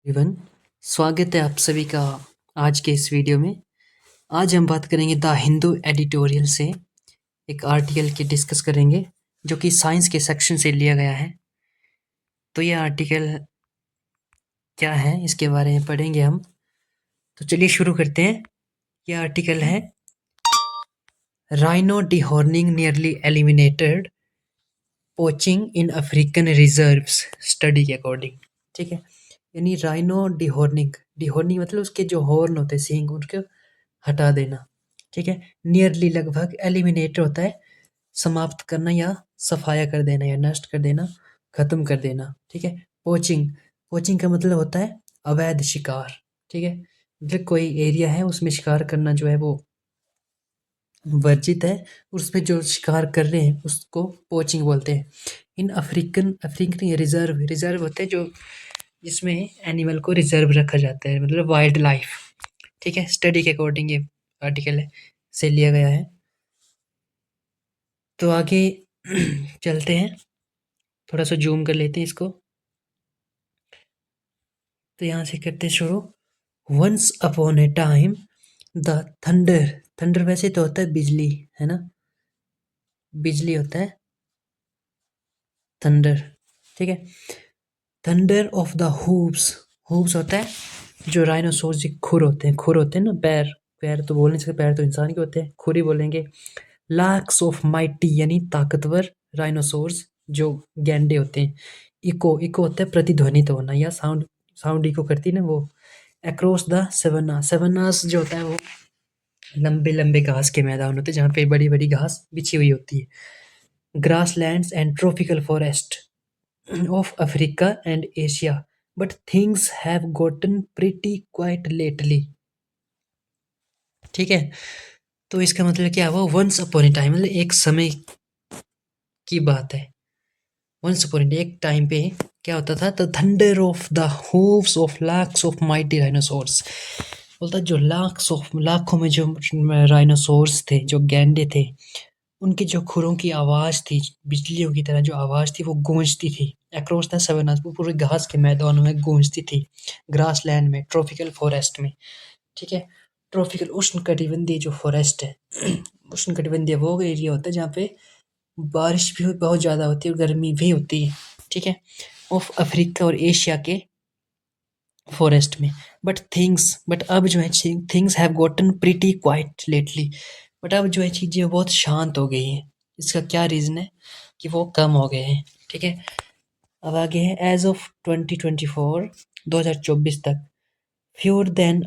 Everyone, स्वागत है आप सभी का आज के इस वीडियो में। आज हम बात करेंगे द हिंदू एडिटोरियल से एक आर्टिकल की डिस्कस करेंगे जो कि साइंस के सेक्शन से लिया गया है। तो ये आर्टिकल क्या है इसके बारे में पढ़ेंगे हम। तो चलिए शुरू करते हैं। ये आर्टिकल है राइनो डिहॉर्निंग नियरली एलिमिनेटेड पोचिंग इन अफ्रीकन रिजर्व्स स्टडी के अकॉर्डिंग। ठीक है, यानी राइनो डिहॉर्निंग, डिहॉर्निंग मतलब उसके जो हॉर्न होते हैं, सींग, उनके हटा देना। ठीक है, नियरली लगभग, एलिमिनेट होता है समाप्त करना या सफाया कर देना या नष्ट कर देना, खत्म कर देना। ठीक है, पोचिंग, पोचिंग का मतलब होता है अवैध शिकार। ठीक है, मतलब कोई एरिया है उसमें शिकार करना जो है वो वर्जित है, उसमें जो शिकार कर रहे हैं उसको पोचिंग बोलते हैं। इन अफ्रीकन, अफ्रीकन रिजर्व, रिजर्व होते हैं जो जिसमें एनिमल को रिजर्व रखा जाता है, मतलब वाइल्ड लाइफ। ठीक है, स्टडी के अकॉर्डिंग ये आर्टिकल है से लिया गया है। तो आगे चलते हैं, थोड़ा सा जूम कर लेते हैं इसको। तो यहाँ से करते हैं शुरू। Once upon a time the thunder, thunder वैसे तो होता है बिजली, है ना, बिजली होता है थंडर। ठीक है, thunder of the hooves, hooves होता है जो राइनोसोर्स के खुर होते हैं, खुर होते हैं ना, पैर, पैर तो बोल नहीं सकते, पैर तो इंसान के होते हैं, खुर ही बोलेंगे। लाक्स ऑफ माइटी यानी ताकतवर राइनोसोर्स जो गैंडे होते हैं। इको, इको होता है प्रतिध्वनित होना या साउंड, साउंड इको करती है ना वो। अक्रॉस द सवन्ना, सवन्नास जो होता है वो लंबे लंबे घास के मैदान होते हैं जहाँ पे बड़ी बड़ी घास बिछी हुई होती है। Grass lands and tropical forest of Africa and Asia, but things have Gotan pretty quite lately. ठीक है, तो इसका मतलब क्या हुआ, वंस अपॉन ए टाइम मतलब एक समय की बात है। वंस अपॉन एक टाइम पे क्या होता था, the thunder of the hooves of lakhs of mighty rhinoceros, बोलता जो लाख्स ऑफ, लाखों में जो राइनोसोर्स थे, जो गैंडे थे, उनकी जो खुरों की आवाज़ थी, बिजलियों की तरह जो आवाज़ थी वो गूंजती थी अक्रॉस द सवनास, वो पूरे घास के मैदानों में गूंजती थी, ग्रास लैंड में, ट्रॉपिकल फॉरेस्ट में। ठीक है, ट्रॉपिकल उष्णकटिबंधीय जो फॉरेस्ट है उष्णकटिबंधीय वो एरिया होता है जहाँ पे बारिश भी बहुत ज़्यादा होती है और गर्मी भी होती है। ठीक है, ऑफ अफ्रीका और एशिया के फॉरेस्ट में। बट थिंग्स, बट अब जो है things have Gotan pretty quite lately, but अब जो है चीज़ें बहुत शांत हो गई हैं। इसका क्या रीज़न है कि वो कम हो गए हैं। ठीक है, अब आगे है एज ऑफ 2024, 2024 तक fewer than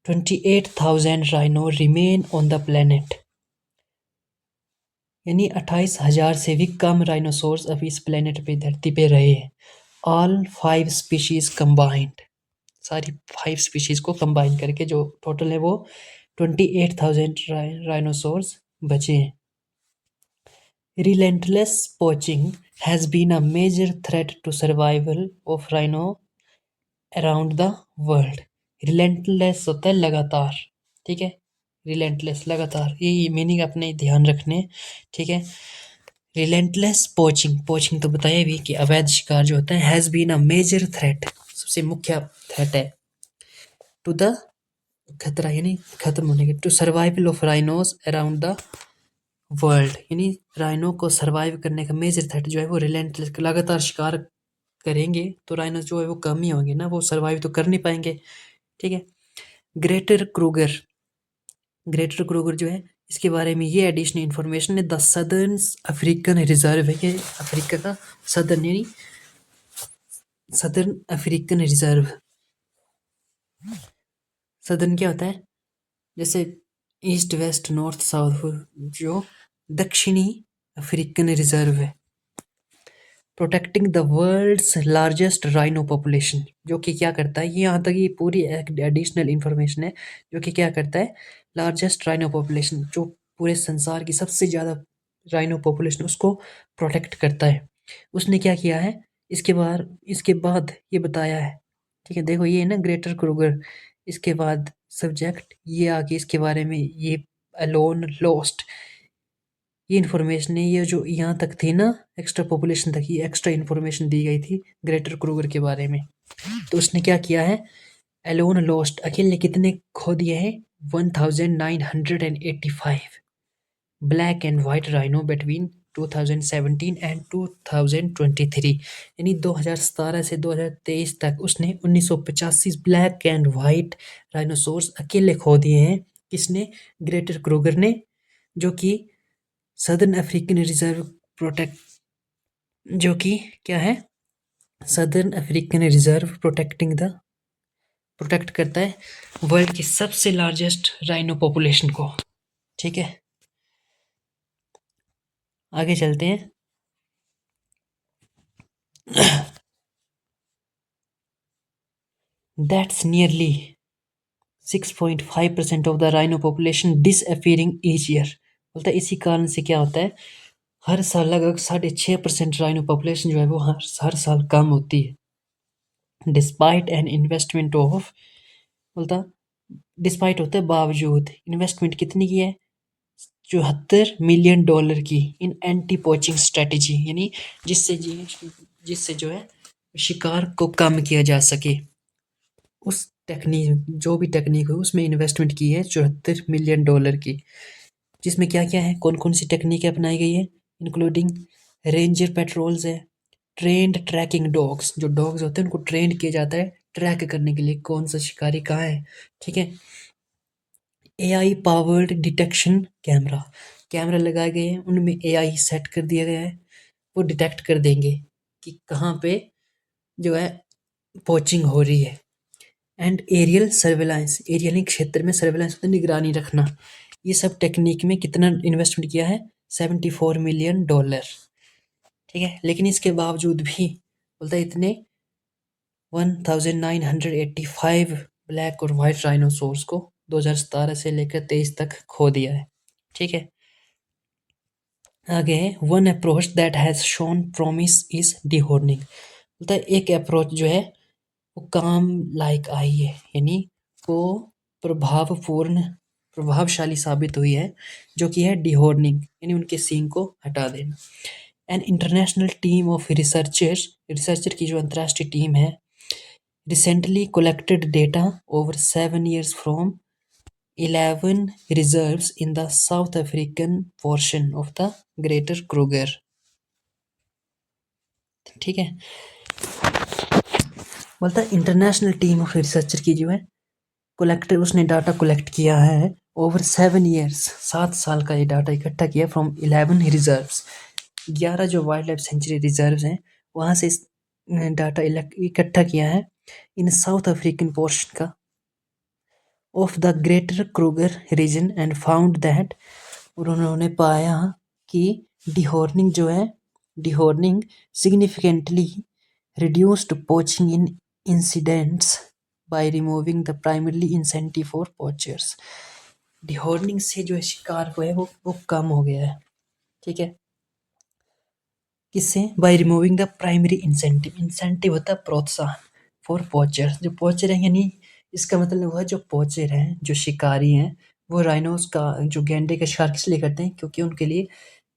28,000 rhino remain on the planet, यानी 28,000 से भी कम राइनोसोर्स अभी इस प्लेनेट पे, धरती पे रहे हैं। ऑल 5 स्पीशीज कंबाइंड, सारी 5 स्पीशीज को कंबाइन करके जो टोटल है वो 28,000 राइनोसोर्स बचे हैं। Relentless poaching has been a major threat to survival of rhino around the world. Relentless होता है लगातार। ठीक है, रिलेंटलेस लगातार, ये मीनिंग अपने ध्यान रखने। ठीक है, रिलेंटलेस पोचिंग, पोचिंग तो बताया भी कि अवैध शिकार जो होता है, has been a major threat, सबसे मुख्य थ्रेट है, टू द, खतरा यानी खत्म होने के, to survival of rhinos around the world, यानी राइनो को सर्वाइव करने का मेजर थ्रेट जो है वो रिलेंटलेस, लगातार शिकार करेंगे तो राइनो जो है वो कम ही होंगे ना, वो सर्वाइव तो कर नहीं पाएंगे। ठीक है, ग्रेटर क्रूगर, ग्रेटर क्रूगर जो है इसके बारे में ये एडिशनल इन्फॉर्मेशन है, द सदर्न अफ्रीकन रिजर्व है, ये अफ्रीका का सदर्न यानी सदर्न अफ्रीकन रिजर्व। सदर्न क्या होता है, जैसे ईस्ट वेस्ट नॉर्थ साउथ, जो दक्षिणी अफ्रीकन रिजर्व है। Protecting the world's largest rhino population, जो कि क्या करता है, ये यहाँ तक ये पूरी एडिशनल इन्फॉर्मेशन है, जो कि क्या करता है, लार्जेस्ट राइनो पॉपुलेशन, जो पूरे संसार की सबसे ज़्यादा राइनो पॉपुलेशन उसको प्रोटेक्ट करता है। उसने क्या किया है, इसके बाद ये बताया है। ठीक है, देखो ये है ना ग्रेटर क्रूगर, इसके बाद सब्जेक्ट ये आगे इसके बारे में, ये अलोन लॉस्ट, ये इन्फॉर्मेशन है, ये जो यहाँ तक थी ना, एक्स्ट्रा पॉपुलेशन तक, ये एक्स्ट्रा इन्फॉर्मेशन दी गई थी ग्रेटर क्रूगर के बारे में। तो उसने क्या किया है, एलोन लॉस्ट, अकेले कितने खो दिए हैं, 1985 black and white rhino between 2017 and 2023, यानी 2017 से 2023 तक उसने 1985 ब्लैक एंड वाइट राइनोसोर्स अकेले खो दिए हैं। किसने, ग्रेटर क्रूगर ने, जो कि सदर्न अफ्रीकन रिजर्व प्रोटेक्ट, जो कि क्या है, सदर्न अफ्रीकन रिजर्व प्रोटेक्ट करता है वर्ल्ड की सबसे लार्जेस्ट राइनो पॉपुलेशन को। ठीक है, आगे चलते हैं। That's nearly 6.5% of the rhino population disappearing each year. बोलता है इसी कारण से क्या होता है, हर साल लगभग 6.5% राइनो पॉपुलेशन जो है वो हर साल कम होती है। डिस्पाइट एन इन्वेस्टमेंट ऑफ, बोलता डिस्पाइट होता है बावजूद, इन्वेस्टमेंट कितनी की है, $74 मिलियन की, इन एंटी पोचिंग स्ट्रेटेजी, यानी जिससे जो है शिकार को कम किया जा सके। उस टेक्निक, जो भी टेक्निक हो उसमें इन्वेस्टमेंट की है $74 मिलियन की, जिसमें क्या क्या है, कौन कौन सी टेक्निकें अपनाई गई है, इंक्लूडिंग रेंजर पेट्रोल्स है, ट्रेंड ट्रैकिंग डॉग्स, जो डॉग्स होते हैं उनको ट्रेंड किया जाता है ट्रैक करने के लिए कौन सा शिकारी कहाँ है। ठीक है, AI powered detection camera, camera लगाए गए हैं, उनमें एआई सेट कर दिया गया है, वो डिटेक्ट कर देंगे कि कहाँ पे जो है पोचिंग हो रही है। एंड एरियल सर्वेलांस, एरियल क्षेत्र में सर्वेलांस होता है, निगरानी रखना। ये सब टेक्निक में कितना इन्वेस्टमेंट किया है, $74 मिलियन। ठीक है, लेकिन इसके बावजूद भी बोलता है इतने 1985 ब्लैक और वाइट राइनोसोर्स को 2017 से लेकर 23 तक खो दिया है। ठीक है, आगे है, one approach that has shown promise is dehorning. बोलता है एक अप्रोच जो है वो काम लायक आई है, यानी वो प्रभावपूर्ण प्रभावशाली साबित हुई है, जो कि है डिहॉर्निंग, यानी उनके सींग को हटा देना। An international team of researchers, researcher की जो अंतर्राष्ट्रीय टीम है, recently collected data over 7 years from 11 reserves in the South African portion of the Greater Kruger। ठीक है, बोलता है इंटरनेशनल टीम ऑफ रिसर्चर की जो है कलेक्टर, उसने डाटा कलेक्ट किया है ओवर 7 years, 7 साल का ये डाटा इकट्ठा किया फ्रॉम 11 रिजर्व्स, 11 जो वाइल्ड लाइफ सेंचुरी रिजर्व्स हैं वहाँ से डाटा इकट्ठा किया है इन साउथ अफ्रीकन पोर्शन का of the greater Kruger region and found that, और उन्होंने पाया कि डिहॉर्निंग जो है, dehorning significantly reduced poaching in incidents by removing the primarily incentive for poachers। डिहॉर्निंग से जो है शिकार को है वो कम हो गया है। ठीक है, किससे, by removing the primary incentive, incentive होता है प्रोत्साहन, फॉर पोचर्स, जो पोचर है, यानी इसका मतलब हुआ जो पोचर हैं, जो शिकारी हैं, वो राइनोस का, जो गैंडे का शिकार किस लिए करते हैं, क्योंकि उनके लिए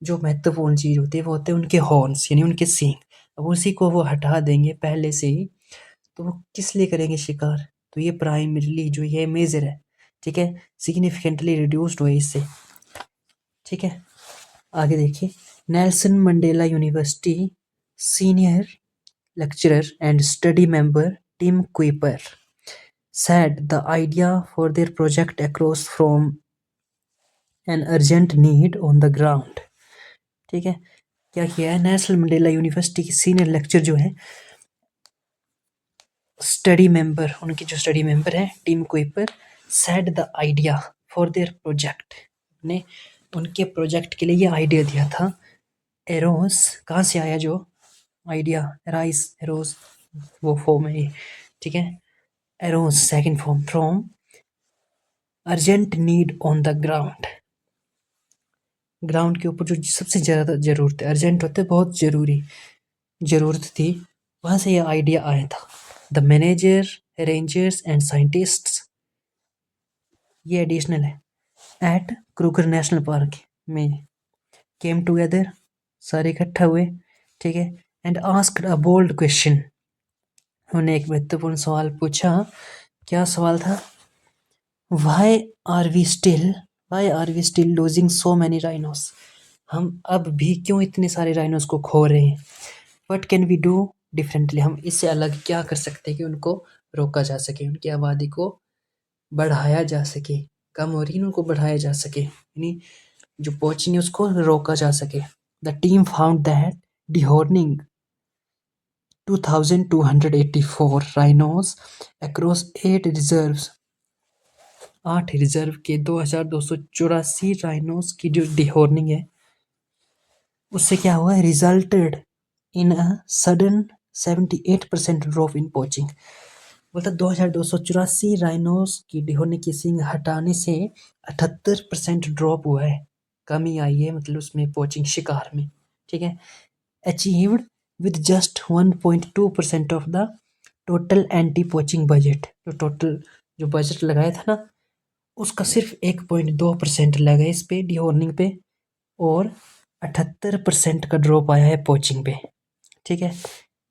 जो महत्वपूर्ण चीज़ होती है वो होते हैं उनके हॉर्न्स, यानी उनके सींग। अब उसी को वो हटा देंगे पहले से ही, तो वो किस लिए करेंगे शिकार, तो ये प्राइमरीली जो ये मेजर है। ठीक है, सिग्निफिकेंटली रिड्यूस्ड हुए इससे। ठीक है, आगे देखिए, Nelson Mandela university senior lecturer and study member Tim Kuiper said the idea for their project across from an urgent need on the ground। ठीक है, क्या किया है, नेशनल मंडेला यूनिवर्सिटी की सीनियर लेक्चर जो है स्टडी मेंबर, उनके जो स्टडी मेंबर हैं Tim Kuiper, said the idea for their project, ने उनके प्रोजेक्ट के लिए ये आइडिया दिया था। एरोस, कहाँ से आया जो आइडिया, राइस एरोस वो फॉर्म है ये। ठीक है, arrows second form, from urgent need on the ground, ground के ऊपर जो सबसे ज़्यादा ज़रूरत है, अर्जेंट होता है बहुत ज़रूरी, ज़रूरत थी, वहाँ से ये आइडिया आया था। The manager, rangers and scientists, ये एडिशनल है, एट क्रूगर नेशनल पार्क में, केम टुगेदर, सारे इकट्ठा हुए, ठीक है, and asked a bold question. उन्होंने एक महत्वपूर्ण सवाल पूछा। क्या सवाल था? Why are we still why are we still losing so many rhinos? हम अब भी क्यों इतने सारे राइनोस को खो रहे हैं? What can we do differently? हम इससे अलग क्या कर सकते हैं कि उनको रोका जा सके, उनकी आबादी को बढ़ाया जा सके, कम हो रही है उनको बढ़ाया जा सके, यानी जो पोचिंग है उसको रोका जा सके। The team found that dehorning 2284 rhinos across 8 reserves, 8 reserve के 2284 राइनोस की जो डिहॉर्निंग है उससे क्या हुआ? Resulted in a sudden 78% drop in poaching. बोलता 2284 राइनोस की डिहॉर्निंग की सींग हटाने से 78% ड्रॉप हुआ है, कमी आई है मतलब उसमें पोचिंग शिकार में, ठीक है। Achieved with just 1.2% of the total anti poaching budget. जो बजट लगाया था ना उसका सिर्फ 1.2% लगा इस पे डिहॉर्निंग पे, और 78% का ड्रॉप आया है पोचिंग पे, ठीक है।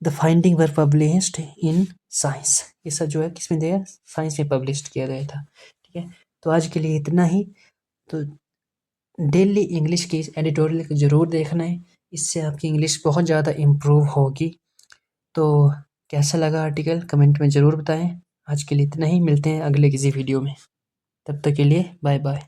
The finding were published in science. ये सब जो है किसमें दिया? साइंस में पब्लिश किया गया था, ठीक है। तो आज के लिए इतना ही। तो डेली इंग्लिश की एडिटोरियल को ज़रूर देखना है, इससे आपकी इंग्लिश बहुत ज़्यादा इम्प्रूव होगी। तो कैसा लगा आर्टिकल कमेंट में ज़रूर बताएं। आज के लिए इतना ही, मिलते हैं अगले किसी वीडियो में, तब तक के लिए बाय बाय।